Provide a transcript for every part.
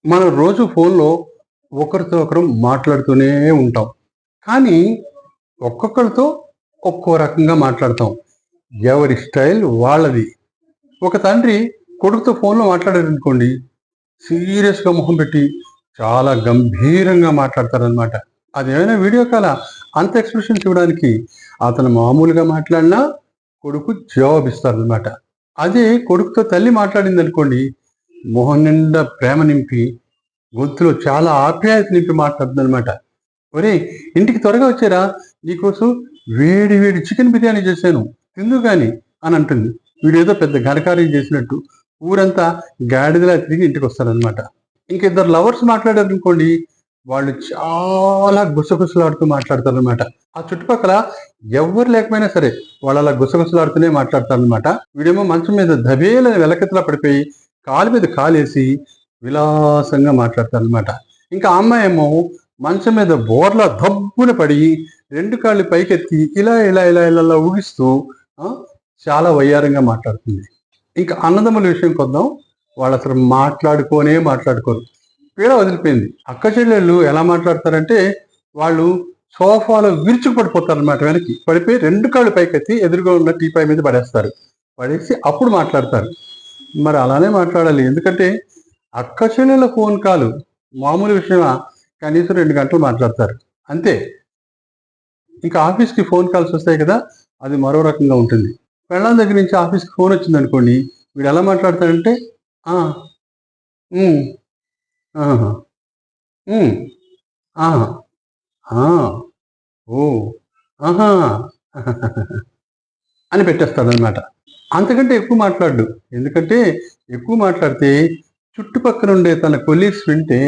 మనం రోజు ఫోన్లో ఒకరితో ఒకరు మాట్లాడుతూనే ఉంటాం. కానీ ఒక్కొక్కరితో ఒక్కో రకంగా మాట్లాడతాం. ఎవరి స్టైల్ వాళ్ళది. ఒక తండ్రి కొడుకుతో ఫోన్లో మాట్లాడారనుకోండి, సీరియస్‌గా మొహం పెట్టి చాలా గంభీరంగా మాట్లాడతారనమాట. అదేమైనా వీడియో కాలా, అంత ఎక్స్‌ప్రెషన్స్ ఇవ్వడానికి అతను మామూలుగా మాట్లాడినా కొడుకు జవాబిస్తారనమాట. అదే కొడుకుతో తల్లి మాట్లాడిందనుకోండి, మొహం నిండా ప్రేమ నింపి గొంతులో చాలా ఆప్యాయత నింపి మాట్లాడుతుందనమాట. ఒరేయ్! ఇంటికి త్వరగా వచ్చేరా, నీకోసం వేడి వేడి చికెన్ బిర్యానీ చేశాను, తిందువు గాని అని అంటుంది. వీడేదో పెద్ద ఘనకార్యం చేసినట్టు ఊరంతా గాడిదలా తిరిగి ఇంటికొస్తాడనమాట. ఇంక ఇద్దరు లవర్స్ మాట్లాడారనుకోండి, వాళ్ళు చాలా గుసగుసలాడుతూ మాట్లాడతారనమాట. ఆ చుట్టుపక్కల ఎవ్వరు లేకపోయినా సరే వాళ్ళలా గుసగుసలాడుతూనే మాట్లాడతారనమాట. వీడేమో మంచం మీద దబేలని వెలకెత్తలా పడిపోయి కాలు మీద కాలేసి విలాసంగా మాట్లాడతారనమాట. ఇంకా ఆ అమ్మాయేమో మంచం మీద బోర్లా దబ్బున పడి 2 కాళ్ళు పైకెత్తి ఇలా ఇలా ఇలా ఇలా ఊగిస్తూ ఆ, చాలా వయ్యారంగా మాట్లాడుతుంది. ఇంకా అన్నదమ్ముల విషయంకొద్దాం. వాళ్ళసలు మాట్లాడుకోరు. పీడ వదిలిపోయింది. అక్క చెల్లెళ్ళు ఎలా మాట్లాడతారంటే, వాళ్ళు సోఫాలో విరుచుకు పడిపోతారనమాట వెనక్కి. పడిపోయి 2 కాళ్ళు పైకెత్తి ఎదురుగా ఉన్న టీపాయ్ మీద పడేస్తారు. పడేసి అప్పుడు మాట్లాడతారు. మరి అలానే మాట్లాడాలి. ఎందుకంటే అక్క చెల్లెల ఫోన్ కాలు మామూలు విషయమా? కనీసం 2 గంటలు మాట్లాడతారు. అంతే. ఇంకా ఆఫీస్‌కి ఫోన్ కాల్స్ వస్తాయి కదా! అది మరో రకంగా ఉంటుంది. పెళ్ళాం దగ్గర నుంచి ఆఫీస్‌కి ఫోన్ వచ్చిందనుకోండి, వీడెలా మాట్లాడతాడంటే, ఆ! హ్మ్. ఆహా! హ్మ్. ఆహా! ఆ! ఓహ్! ఆహా! అని పెట్టేస్తాడనమాట. అంతకంటే ఎక్కువ మాట్లాడడు. ఎందుకంటే ఎక్కువ మాట్లాడితే చుట్టుపక్కలుండే తన కొలీగ్స్ వింటే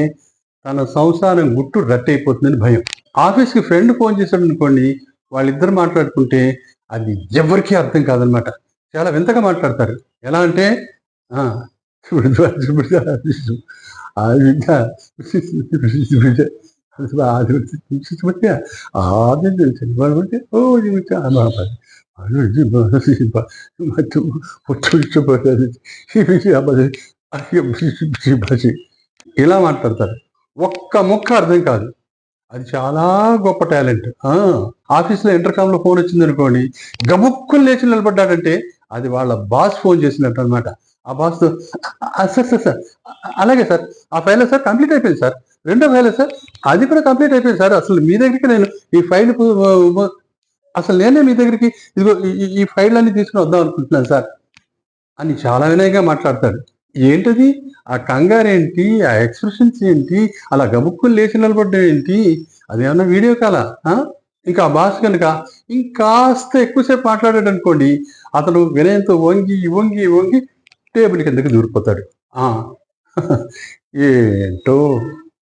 తన సంసారం గుట్టు రట్టయిపోతుందని భయం. ఆఫీస్‌కి ఫ్రెండ్ ఫోన్ చేశాడనుకోండి, వాళ్ళిద్దరు మాట్లాడుకుంటే అది ఎవ్వరికీ అర్థం కాదనమాట. చాలా వింతగా మాట్లాడతారు. ఎలా అంటే ఆ! ఇలా మాట్లాడతారు. ఒక్క ముక్క అర్థం కాదు. అది చాలా గొప్ప టాలెంట్. ఆఫీస్‌లో ఇంటర్‌కామ్‌లో ఫోన్ వచ్చిందనుకోండి, గబుక్కున లేచి నిలబడ్డాడంటే, అది వాళ్ళ బాస్ ఫోన్ చేసినట్టనమాట. ఆ బాస్ సార్, సార్, సార్, అలాగే సార్. ఆ ఫైలా సార్ కంప్లీట్ అయిపోయింది సార్. రెండో ఫైలా సార్, అది కూడా కంప్లీట్ అయిపోయింది సార్. అసలు మీ దగ్గరికి నేను ఈ ఫైల్ అసలు నేనే మీ దగ్గరికి ఇదిగో ఈ ఈ ఈ ఫైళ్ళన్నీ తీసుకొని వద్దాం అనుకుంటున్నాను సార్ అని చాలా వినయంగా మాట్లాడతాడు. ఏంటది? ఆ కంగారేంటి? ఆ ఎక్స్‌ప్రెషన్స్ ఏంటి? అలా గబుక్కున లేచి నిలబడ్డం ఏంటి? అదేమన్నా వీడియో కాలా? ఇంకా ఆ బాస్ గనుక ఇంకాస్త ఎక్కువ సేపు మాట్లాడాడనుకోండి, అతను వినయంతో వంగి టేబుల్ కిందకి దూరిపోతాడు. ఆ! ఏంటో